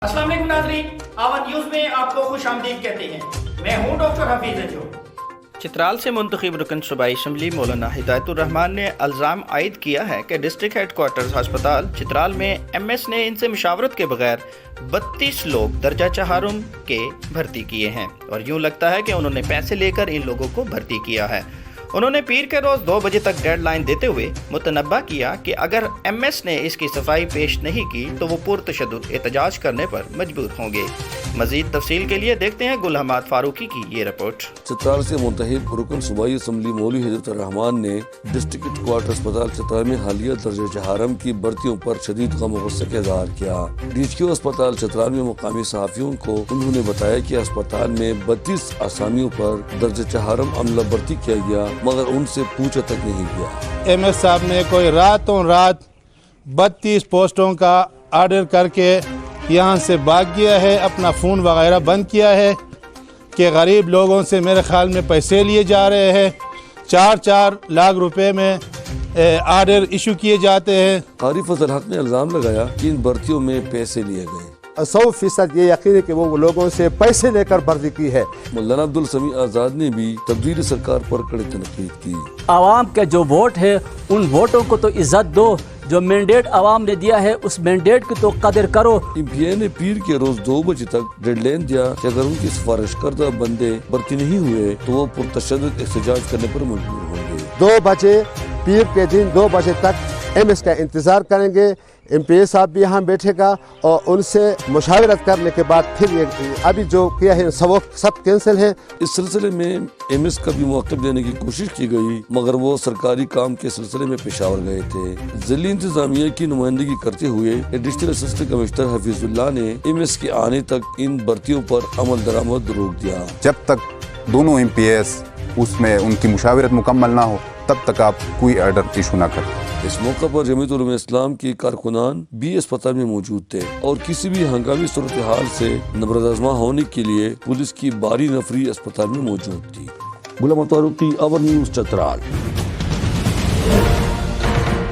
अस्सलाम वालेकुम नाज़रीन, आवाज़ न्यूज़ में आपको खुश आमदीद कहते हैं। मैं हूँ डॉक्टर हफीज अंजू। चित्राल से मुंतखब रुकन सूबाई असम्बली मौलाना हिदायतुर रहमान ने इल्ज़ाम आयद किया है कि डिस्ट्रिक्ट हेडक्वार्टर्स अस्पताल चित्राल में MS ने इनसे मुशावरत के बगैर 32 लोग दर्जा चहारुम के भर्ती किए हैं और यूँ लगता है कि उन्होंने पैसे लेकर इन लोगों को भर्ती किया है। उन्होंने पीर के रोज़ 2 बजे तक डेडलाइन देते हुए मुतनब्बा किया कि अगर MS ने इसकी सफाई पेश नहीं की तो वो पुरतशद्दुद एहतजाज करने पर मजबूर होंगे। मज़ीद तफसील के लिए देखते हैं गुल हमाद फारूकी की ये रिपोर्ट। चित्राल से मुंतखब रुकन सूबाई असम्बली मौलवी हिदायतुर रहमान ने डिस्ट्रिक्ट हेडक्वार्टर अस्पताल चित्राल में हालिया दर्जा चहारम की भर्तियों पर शदीद गम और गुस्से का इज़हार किया। DHQ अस्पताल चित्राल में मुकामी सहाफ़ियों को उन्होंने बताया कि अस्पताल में 32 आसामियों पर दर्जा चहारम अमला भर्ती किया गया मगर उनसे पूछा तक नहीं किया। MS साहब ने कोई रातों रात 32 पोस्टों का ऑर्डर करके यहाँ से भाग गया है, अपना फ़ोन वगैरह बंद किया है कि गरीब लोगों से मेरे ख्याल में पैसे लिए जा रहे हैं। 4-4 लाख रुपए में ऑर्डर इशू किए जाते हैं। कारी फजल हक ने इल्ज़ाम लगाया कि इन भर्तियों में पैसे लिए गए। 100% ये यकीन है कि वो लोगों से पैसे लेकर भर्ती की है। मौलाना अब्दुल समी आज़ाद ने भी तब्दीली सरकार पर कड़ी तनकीद की। आवाम का जो वोट है उन वोटों को तो इज्जत दो, जो मैंडेट आवाम ने दिया है उस मैंडेट की तो कदर करो। MPA ने पीर के रोज 2 बजे तक डेडलाइन दिया कि अगर उनकी सिफारिश करदा बंदे भर्ती नहीं हुए तो वो पुरतशद्दुद एहतजाज करने पर मजबूर होंगे। 2 बजे पीर के दिन 2 बजे तक MS का इंतज़ार करेंगे। MPA साहब भी यहाँ बैठेगा और उनसे मुशावरत करने के बाद फिर ये अभी जो किया है सब कैंसिल है। इस सिलसिले में MS का भी मौक़िफ़ देने की कोशिश की गई मगर वो सरकारी काम के सिलसिले में पेशावर गए थे। ज़िली इंतज़ामिया की नुमाइंदगी करते हुए एडिशनल असिस्टेंट कमिश्नर हफीजुल्लाह ने MS के आने तक इन भर्तियों पर अमल दरामद रोक दिया। जब तक दोनों MPAs उसमें उनकी मुशावरत मुकम्मल ना हो तब तक आप कोई ऑर्डर इशू ना करें। इस मौका पर जमीयत उलमा इस्लाम के कारकुनान भी अस्पताल में मौजूद थे और किसी भी हंगामी सूरत हाल से नबरद आज़मा होने के लिए पुलिस की भारी नफरी अस्पताल में मौजूद थी। गुल हमाद फारूकी, आवाज़ न्यूज़ चित्राल।